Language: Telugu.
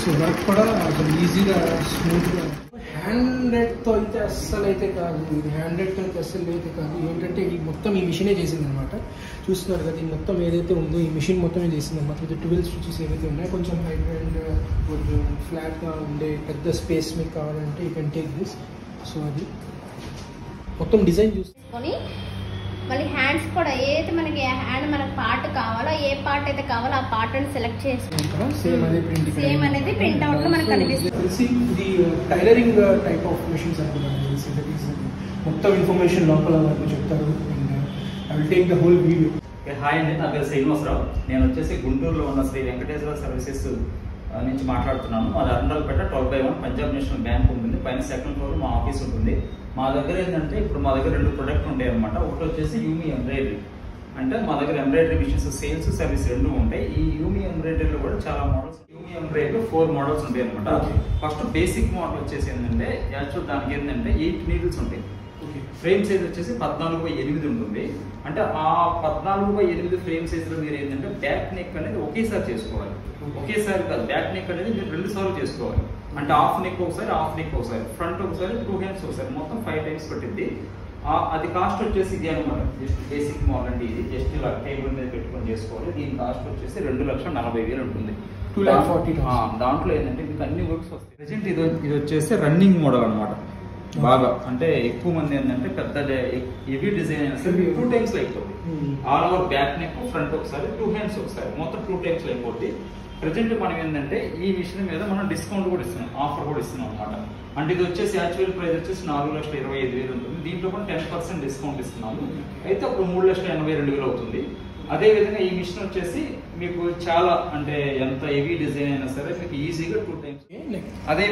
సో వర్క్ కూడా అసలు ఈజీగా స్మూత్గా. హ్యాండ్రెడ్తో అయితే అస్సలు అయితే కాదు, ఇది హ్యాండ్రెడ్తో అయితే అస్సలు అయితే కాదు. ఏంటంటే ఈ మొత్తం ఈ మిషనే చేసిందనమాట. చూస్తున్నారు కదా, ఈ మొత్తం ఏదైతే ఉందో ఈ మిషన్ మొత్తమే చేసిందనమాట. ఇది 12 స్విచెస్ ఏవైతే ఉన్నాయో కొంచెం హైట్ అండ్ కొంచెం ఫ్లాట్గా ఉండే పెద్ద స్పేస్ మీకు కావాలంటే you can take this. So అది మొత్తం డిజైన్ చూసుకొని మళ్ళీ హ్యాండ్స్ కూడా ఏదైతే మనకి హ్యాండ్ మనకు పార్ట్ కావాలో, ఏ పార్ట్ అయితే కావాలో ఆ పార్ట్ అని సెలెక్ట్ చేసుకుంటాం. సేమ్ అనేది ప్రింట్ అవుట్ లో మనకు కనిపిస్తుంది. ఇది టైలరింగ్ టైప్ ఆఫ్ మిషన్స్ అనుకున్నాను. మొత్తం ఇన్ఫర్మేషన్ లోపల వరకు చెప్తారు. I will take the whole video. Hi అండి, నా పేరు శ్రీనివాసరావు. నేను వచ్చేసి గుంటూరులో ఉన్న శ్రీ వెంకటేశ్వర సర్వీసెస్ నుంచి మాట్లాడుతున్నాను. మాది అరండల్పేట 12/1 పంజాబ్ నేషనల్ బ్యాంక్ ఉంటుంది. పైన సెకండ్ ఫ్లోర్ మా ఆఫీస్ ఉంటుంది. మా దగ్గర ఏంటంటే ఇప్పుడు మా దగ్గర 2 ప్రొడక్ట్ ఉంటాయి అనమాట. ఒకటి వచ్చేసి యూమి ఎంబ్రాయిడరీ, అంటే మా దగ్గర ఎంబ్రాయిడరీ మిషన్స్ సేల్స్ సర్వీస్ 2 ఉంటాయి. ఈ యూమి ఎంబ్రాయిడరీలో కూడా చాలా మోడల్స్. యూమి ఎంబ్రాయిడరీ 4 మోడల్స్ ఉంటాయి అనమాట. ఫస్ట్ బేసిక్ మోడల్ వచ్చేసి ఏంటంటే యాక్చువల్ దానికి ఏంటంటే 8 నీడిల్స్ ఉంటాయి. ఫ్రేమ్ సైజ్ వచ్చేసి 14/8 ఉంటుంది. అంటే ఆ 14/8 ఫ్రేమ్ సైజ్ లో మీరు ఏంటంటే బ్యాక్ నెక్ అనేది ఒకేసారి చేసుకోవాలి. ఒకేసారి కాదు, బ్యాక్ నెక్ అనేది మీరు 2 సార్లు చేసుకోవాలి. అంటే హాఫ్ నెక్ ఒకసారి, హాఫ్ నెక్ ఒకసారి, ఫ్రంట్ ఒకసారి, 2 హ్యాండ్స్ ఒకసారి, మొత్తం 5 టైమ్స్ పట్టింది. అది కాస్ట్ వచ్చేసి ఇది అనమాట. జస్ట్ బేసిక్ మోడల్ అంటే ఇది జస్ట్ ఇలా టేబుల్ మీద పెట్టుకొని చేసుకోవాలి. దీని కాస్ట్ వచ్చేసి 2,40,000 ఉంటుంది. 2,40,000. దాంట్లో ఏంటంటే మీకు అన్ని వర్క్స్ వస్తాయి. ప్రెజెంట్ ఇది వచ్చేసి రన్నింగ్ మోడల్ అనమాట. బాగా అంటే ఎక్కువ మంది ఏంటంటే పెద్ద హెవీ డిజైన్ అయినా సరే 2 టైమ్స్ అయిపోతుంది. All over back neck, front ఒకసారి, 2 హ్యాండ్స్ ఒకసారి, మొత్తం 2 టైమ్స్ అయిపోతుంది. ప్రెజెంట్ మనం ఏంటంటే ఈ మిషన్ మీద మనం డిస్కౌంట్ కూడా ఇస్తున్నాం, ఆఫర్ కూడా ఇస్తున్నాం అనమాట. అంటే ఇది వచ్చేసి యాక్చువల్ ప్రైస్ వచ్చేసి 4,25,000 ఉంటుంది. దీంట్లో కూడా 10% డిస్కౌంట్ ఇస్తున్నాము. అయితే అప్పుడు 3,82,000 అవుతుంది. అదే విధంగా ఈ మిషన్ వచ్చేసి మీకు చాలా అంటే ఎంత హెవీ డిజైన్ అయినా సరే మీకు ఈజీగా 2 టైమ్స్. అదే